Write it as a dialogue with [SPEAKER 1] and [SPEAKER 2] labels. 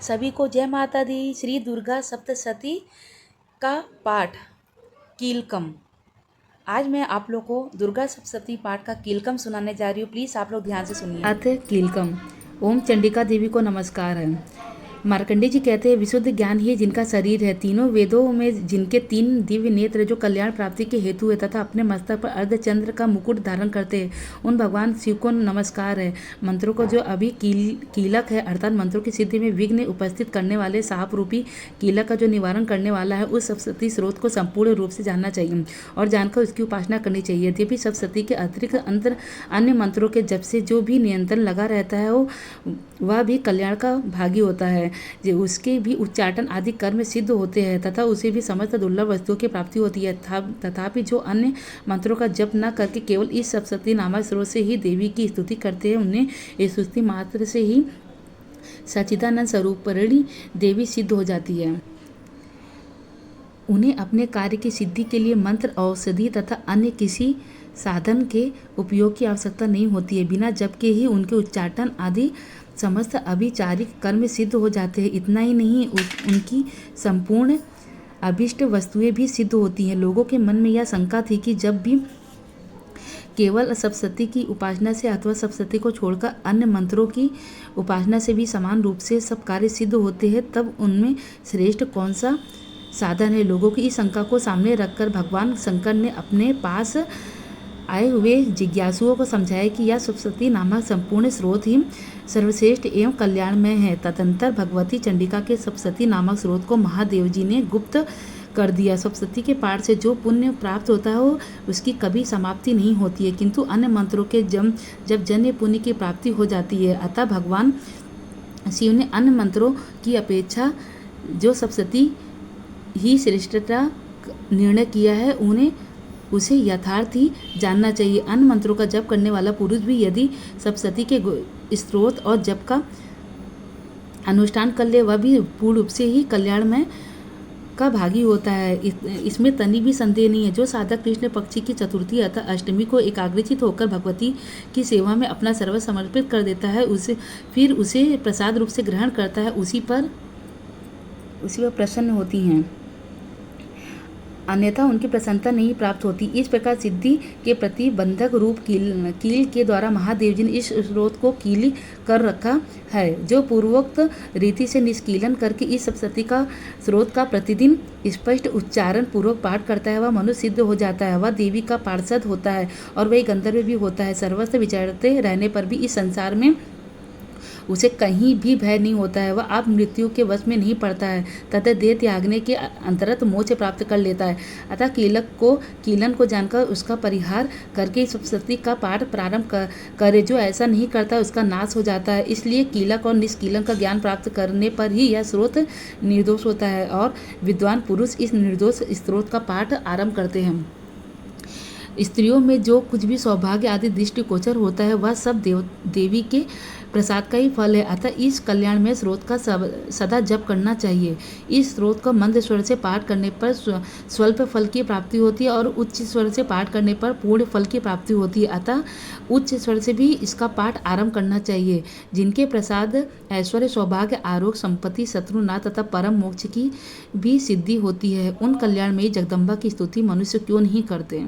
[SPEAKER 1] सभी को जय माता दी। श्री दुर्गा सप्तशती का पाठ कीलकम। आज मैं आप लोग को दुर्गा सप्तशती पाठ का कीलकम सुनाने जा रही हूँ। प्लीज़ आप लोग ध्यान से सुनिए।
[SPEAKER 2] अथ कीलकम। ओम चंडिका देवी को नमस्कार है। मार्कंडे जी कहते हैं, विशुद्ध ज्ञान ही जिनका शरीर है, तीनों वेदों में जिनके 3 दिव्य नेत्र जो कल्याण प्राप्ति के हेतु है तथा अपने मस्तक पर अर्धचंद्र का मुकुट धारण करते हैं, उन भगवान शिव को नमस्कार है। मंत्रों को जो अभी कीलक है अर्थात मंत्रों की सिद्धि में विघ्न उपस्थित करने वाले साप रूपी कीलक का जो निवारण करने वाला है, उस सप्तशती स्रोत को संपूर्ण रूप से जानना चाहिए और जानकर उसकी उपासना करनी चाहिए। यद्यपि सप्तशती के अतिरिक्त अन्य मंत्रों के जप से जो भी नियंत्रण लगा रहता है वह भी कल्याण का भागी होता है। उसके भी उच्चाटन आदि कर्म सिद्ध होते हैं तथा उसे भी समस्त दुर्लभ वस्तुओं की प्राप्ति होती है। तथापि जो अन्य मंत्रों का जप न करके केवल इस सप्तशती नामक स्रोत से ही देवी की स्तुति करते हैं, उन्हें इस स्तुति मात्र से ही सच्चिदानंद स्वरूपिणी देवी सिद्ध हो जाती है। उन्हें अपने कार्य की सिद्धि के लिए मंत्र, औषधि तथा अन्य किसी साधन के उपयोग की आवश्यकता नहीं होती है। बिना जप के ही उनके उच्चाटन आदि समस्त अभिचारिक कर्म सिद्ध हो जाते हैं। इतना ही नहीं, उनकी संपूर्ण अभिष्ट वस्तुएं भी सिद्ध होती हैं। लोगों के मन में यह शंका थी कि जब भी केवल सप्तशती की उपासना से अथवा सप्तशती को छोड़कर अन्य मंत्रों की उपासना से भी समान रूप से सब कार्य सिद्ध होते हैं, तब उनमें श्रेष्ठ कौन सा साधन है। लोगों की इस शंका को सामने रखकर भगवान शंकर ने अपने पास आए हुए जिज्ञासुओं को समझाया कि यह सप्तशती नामक संपूर्ण स्रोत ही सर्वश्रेष्ठ एवं कल्याणमय है। तदंतर भगवती चंडिका के सप्तशती नामक स्रोत को महादेव जी ने गुप्त कर दिया। सप्तशती के पाठ से जो पुण्य प्राप्त होता है उसकी कभी समाप्ति नहीं होती है, किंतु अन्य मंत्रों के जब जन्य पुण्य की प्राप्ति हो जाती है। अतः भगवान शिव ने अन्य मंत्रों की अपेक्षा जो सप्तशती ही श्रेष्ठता निर्णय किया है, उसे यथार्थ ही जानना चाहिए। अन्य मंत्रों का जप करने वाला पुरुष भी यदि सप्तशती के स्त्रोत और जप का अनुष्ठान कर ले, वह भी पूर्ण रूप से ही कल्याणमय का भागी होता है। इसमें तनी भी संदेह नहीं है। जो साधक कृष्ण पक्षी की चतुर्थी अर्थात अष्टमी को एकाग्रचित होकर भगवती की सेवा में अपना सर्व समर्पित कर देता है, फिर उसे प्रसाद रूप से ग्रहण करता है, उसी पर प्रसन्न होती हैं, अन्यथा उनकी प्रसन्नता नहीं प्राप्त होती। इस प्रकार सिद्धि के प्रतिबंधक रूप कील के द्वारा महादेव जी ने इस स्रोत को कील कर रखा है। जो पूर्वोक्त रीति से निष्कीलन करके इस सप्तशती का स्रोत का प्रतिदिन स्पष्ट उच्चारण पूर्वक पाठ करता है, वह मनुष्य सिद्ध हो जाता है। वह देवी का पार्षद होता है और वही गंधर्व भी होता है। सर्वस्व विचरते रहने पर भी इस संसार में उसे कहीं भी भय नहीं होता है। वह आप मृत्यु के वश में नहीं पड़ता है तथा देह त्यागने के अंतरत मोक्ष प्राप्त कर लेता है। अतः कीलन को जानकर उसका परिहार करके सप्तशती का पाठ प्रारंभ करे। जो ऐसा नहीं करता उसका नाश हो जाता है। इसलिए कीलक और निष्कीलन का ज्ञान प्राप्त करने पर ही यह स्रोत निर्दोष होता है और विद्वान पुरुष इस निर्दोष स्रोत का पाठ आरंभ करते हैं। स्त्रियों में जो कुछ भी सौभाग्य आदि दृष्टिगोचर होता है, वह सब देवी के प्रसाद का ही फल है। अतः इस कल्याण में स्रोत का सदा जप करना चाहिए। इस स्रोत को मंद स्वर से पाठ करने पर स्वल्प फल की प्राप्ति होती है और उच्च स्वर से पाठ करने पर पूर्ण फल की प्राप्ति होती है। अतः उच्च स्वर से भी इसका पाठ आरंभ करना चाहिए। जिनके प्रसाद ऐश्वर्य, सौभाग्य, आरोग्य, संपत्ति, शत्रुनाश तथा परम मोक्ष की भी सिद्धि होती है, उन कल्याण में जगदम्बा की स्तुति मनुष्य क्यों नहीं करते।